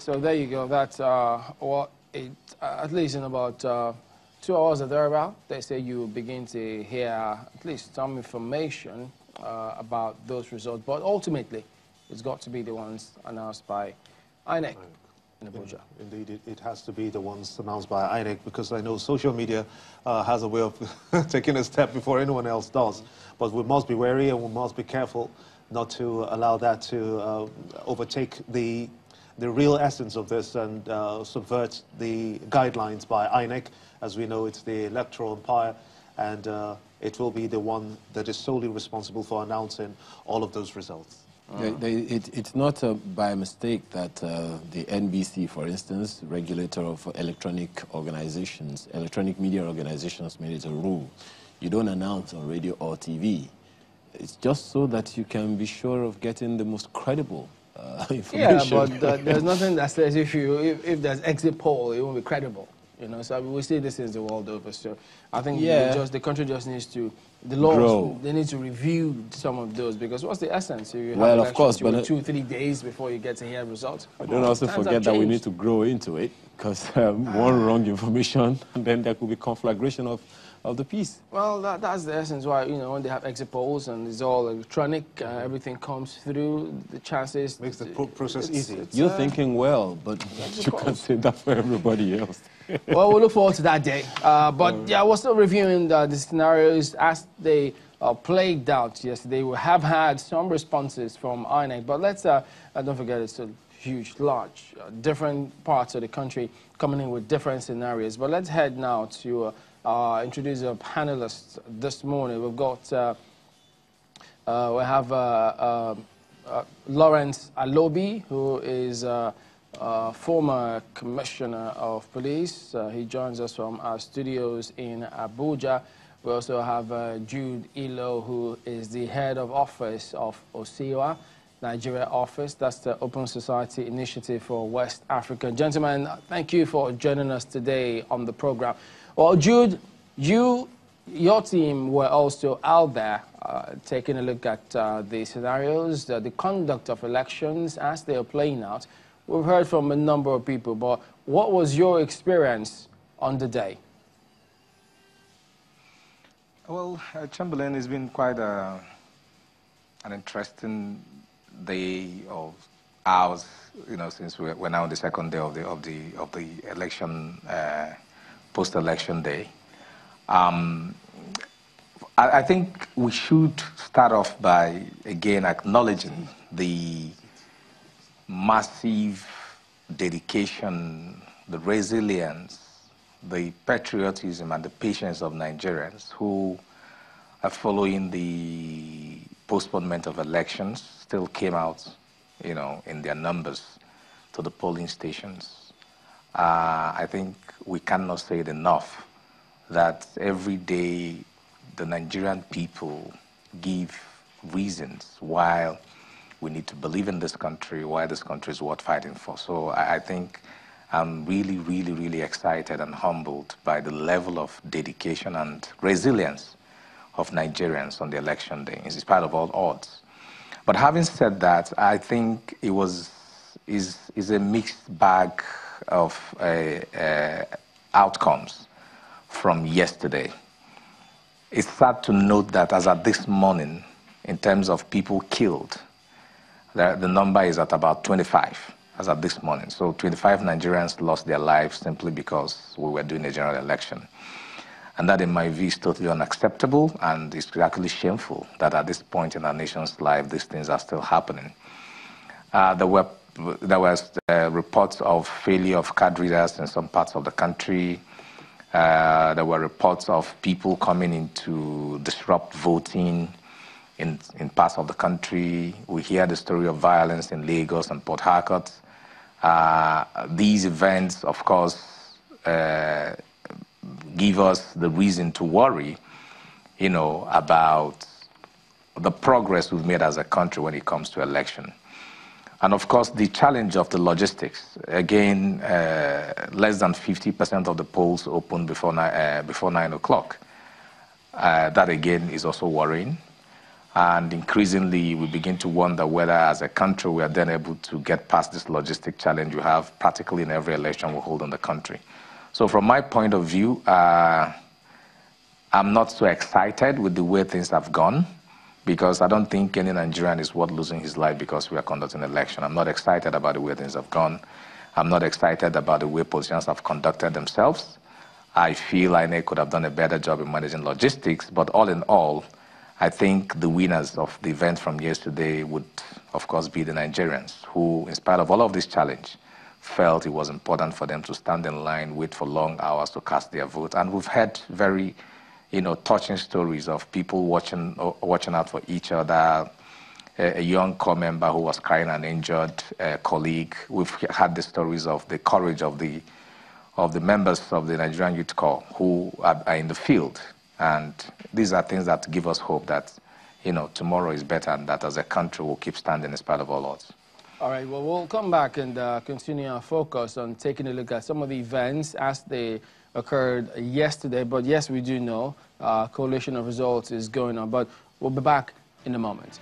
So there you go. That's at least in about 2 hours or thereabout, they say you will begin to hear at least some information about those results. But ultimately, it's got to be the ones announced by INEC in Abuja. Indeed, it has to be the ones announced by INEC, because I know social media has a way of taking a step before anyone else does. But we must be wary and we must be careful not to allow that to overtake the real essence of this and subvert the guidelines by INEC. As we know, it's the electoral umpire, and it will be the one that is solely responsible for announcing all of those results. It's not by mistake that the NBC, for instance, regulator of electronic organizations, electronic media organizations, made it a rule. You don't announce on radio or TV. It's just so that you can be sure of getting the most credible information. Yeah, but there's nothing that says if there's exit poll, it won't be credible. You know, so we see this is the world over. So I think the country just needs to, the laws, they need to review some of those, because what's the essence? You have of course, but 2-3 days before you get to hear results. But don't also forget that we need to grow into it, because one wrong information, and then there could be conflagration of the peace. Well, that's the essence why, you know, when they have exit polls and it's all electronic, everything comes through, the chances... Makes the process easy. You're thinking well, but you can't say that for everybody else. Well, we'll look forward to that day. But yeah, we're still reviewing the scenarios as they played out yesterday. We have had some responses from INEC, but let's, don't forget, it's a huge, large, different parts of the country coming in with different scenarios. But let's head now to introduce our panelists this morning. We've got, we have Lawrence Alobi, who is former commissioner of police. He joins us from our studios in Abuja. We also have Jude Ilo, who is the head of office of OSIWA, Nigeria office. That's the Open Society Initiative for West Africa. Gentlemen, thank you for joining us today on the program. Well, Jude, your team were also out there taking a look at the scenarios, the conduct of elections as they are playing out. We've heard from a number of people, but what was your experience on the day? Well, Chamberlain, has been quite an interesting day of ours, you know, since we're now on the second day of the election, post-election day. I think we should start off by, again, acknowledging the massive dedication, the resilience, the patriotism and the patience of Nigerians who are following the postponement of elections, still came out, you know, in their numbers to the polling stations. I think we cannot say it enough that every day the Nigerian people give reasons why we need to believe in this country, why this country is worth fighting for. So I think I'm really, really, really excited and humbled by the level of dedication and resilience of Nigerians on the election day, in spite of all odds. But having said that, I think it is a mixed bag of outcomes from yesterday. It's sad to note that as at this morning, in terms of people killed, the number is at about 25 as of this morning. So 25 Nigerians lost their lives simply because we were doing a general election. And that, in my view, is totally unacceptable, and it's actually shameful that at this point in our nation's life, these things are still happening. There was reports of failure of card readers in some parts of the country. There were reports of people coming in to disrupt voting in parts of the country. We hear the story of violence in Lagos and Port Harcourt. These events, of course, give us the reason to worry, you know, about the progress we've made as a country when it comes to election. And of course, the challenge of the logistics. Again, less than 50% of the polls opened before 9 o'clock. That again is also worrying. And increasingly, we begin to wonder whether, as a country, we are then able to get past this logistic challenge we have practically in every election we hold in the country. So from my point of view, I'm not so excited with the way things have gone, because I don't think any Nigerian is worth losing his life because we are conducting an election. I'm not excited about the way things have gone. I'm not excited about the way politicians have conducted themselves. I feel INEC could have done a better job in managing logistics, but all in all, I think the winners of the event from yesterday would, of course, be the Nigerians, who, in spite of all of this challenge, felt it was important for them to stand in line, wait for long hours to cast their vote. And we've had very, touching stories of people watching out for each other. A young corps member who was carrying an injured colleague. We've had the stories of the courage of the members of the Nigerian Youth Corps who are in the field. And these are things that give us hope that, tomorrow is better, and that as a country we'll keep standing in spite of all odds. All right, well, we'll come back and continue our focus on taking a look at some of the events as they occurred yesterday. But yes, we do know collation of results is going on, but we'll be back in a moment.